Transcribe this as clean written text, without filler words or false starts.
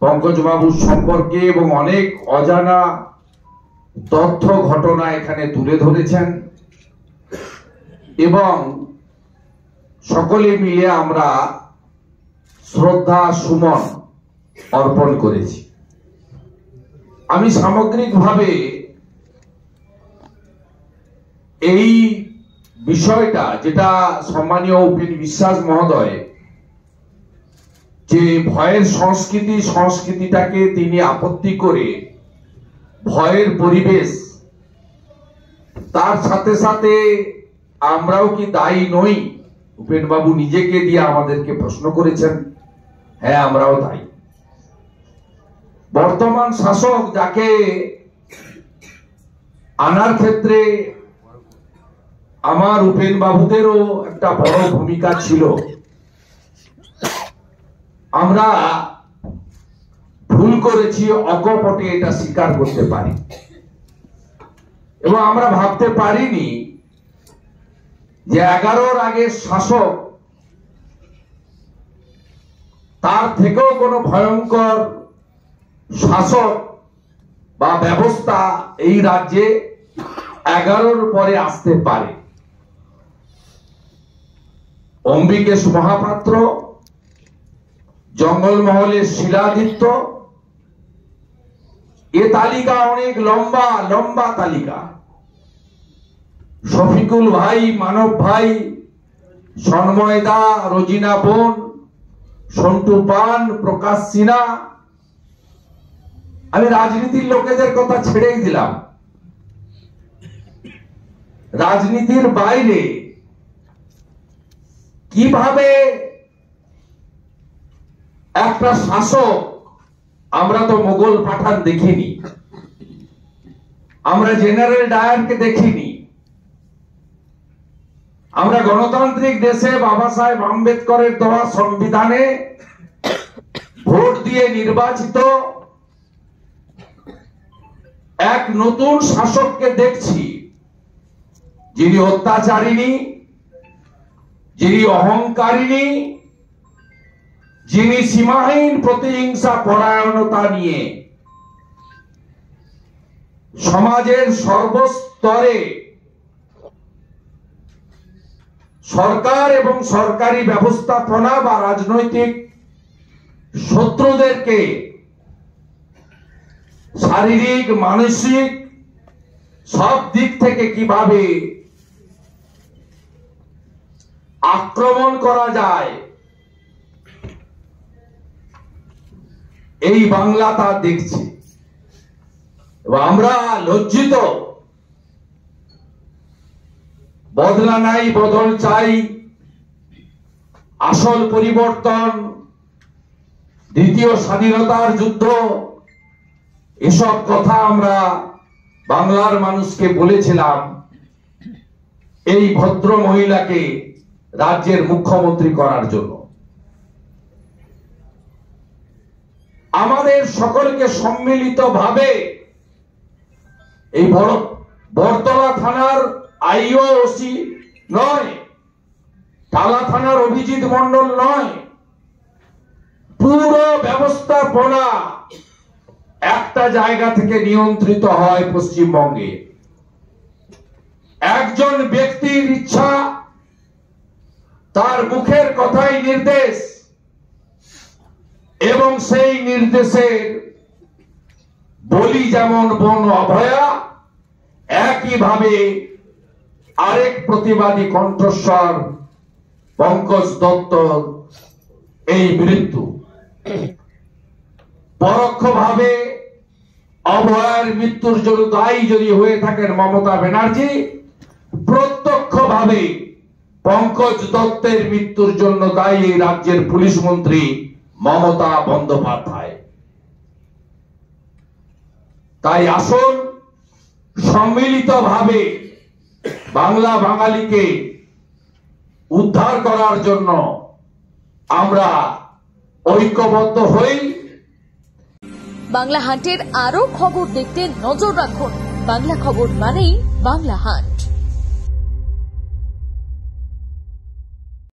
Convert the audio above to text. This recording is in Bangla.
পঙ্কজবাবুর সম্পর্কে এবং অনেক অজানা তথ্য ঘটনা এখানে তুলে ধরেছেন এবং সকলে মিলে আমরা শ্রদ্ধা সুমন অর্পণ করেছি। আমি সামগ্রিকভাবে এই বিষয়টা, যেটা সম্মানীয় উপেন বিশ্বাস মহোদয় যে ভয়ের সংস্কৃতিটাকে তিনি আপত্তি করে ভয়ের পরিবেশ, তার সাথে সাথে আমরাও কি দায়ী নই? উপেন বাবু নিজেকে দিয়ে আমাদেরকে প্রশ্ন করেছেন। হ্যাঁ, আমরাও দায়ী। বর্তমান শাসক যাকে আনার ক্ষেত্রে আমার উপেন বাবুদেরও একটা বড় ভূমিকা ছিল। আমরা ভুল করেছি, অকপটে এটা স্বীকার করতে পারি এবং আমরা ভাবতে পারিনি যে 11-র আগের শাসক তার থেকেও কোনো ভয়ঙ্কর শাসক বা ব্যবস্থা এই রাজ্যে 11-র পরে আসতে পারে। অম্বিকেশ মহাপাত্র, জঙ্গলমহলের শিলাদিত্য, এ তালিকা অনেক লম্বা লম্বা তালিকা। শফিকুল ভাই, মানব ভাই, সন্ময় দা, রোজিনা বোন, সন্টু পান, প্রকাশ সিনহা। আমি রাজনীতির লোকেদের কথা ছেড়েই দিলাম। রাজনীতির বাইরে কিভাবে একটা শাসক, আমরা তো মোগল পাঠান দেখিনি, আমরা জেনারেল ডায়ারকে দেখিনি, আমরা গণতান্ত্রিক দেশে বাবা সাহেব আম্বেদকরের দেওয়া সংবিধানে ভোট দিয়ে নির্বাচিত এক নতুন শাসককে দেখছি, যিনি অত্যাচারিণী, যিনি অহংকারিণী, যিনি সীমাহীন প্রতিহিংসা পরায়ণতা নিয়ে সমাজের সর্বস্তরে সরকার এবং সরকারি ব্যবস্থাপনা বা রাজনৈতিক শত্রুদেরকে শারীরিক, মানসিক সব দিক থেকে কিভাবে আক্রমণ করা যায়, এই বাংলা তা দেখছি এবং আমরা লজ্জিত। বদলা নাই, বদল চাই, আসল পরিবর্তন, দ্বিতীয় স্বাধীনতার যুদ্ধ, এসব কথা আমরা বাংলার মানুষকে বলেছিলাম এই ভদ্র মহিলাকে রাজ্যের মুখ্যমন্ত্রী করার জন্য। আমাদের সকলকে সম্মিলিতভাবে এই বড়তলা থানার আইও ওসি নয়, টালা থানার অভিজিৎ মন্ডল নয়, পুরো ব্যবস্থাপনা একটা জায়গা থেকে নিয়ন্ত্রিত হয় পশ্চিমবঙ্গে। একজন ব্যক্তির ইচ্ছা, তার মুখের কথাই নির্দেশ এবং সেই নির্দেশের বলি যেমন বোন অভয়া, একইভাবে আরেক প্রতিবাদী কণ্ঠস্বর পঙ্কজ দত্ত এই মৃত্যু। পরোক্ষভাবে অভয়ার মৃত্যুর জন্য দায়ী যদি হয়ে থাকেন মমতা ব্যানার্জি, প্রত্যক্ষভাবে পঙ্কজ দত্তের মৃত্যুর জন্য দায়ী এই রাজ্যের পুলিশ মন্ত্রী মমতা বন্দ্যোপাধ্যায়। তাই আসুন সম্মিলিতভাবে বাংলা বাঙালিকে উদ্ধার করার জন্য আমরা ঐক্যবদ্ধ হই। বাংলা হান্টের আরো খবর দেখতে নজর রাখুন। বাংলা খবর মানেই বাংলা হান্ট।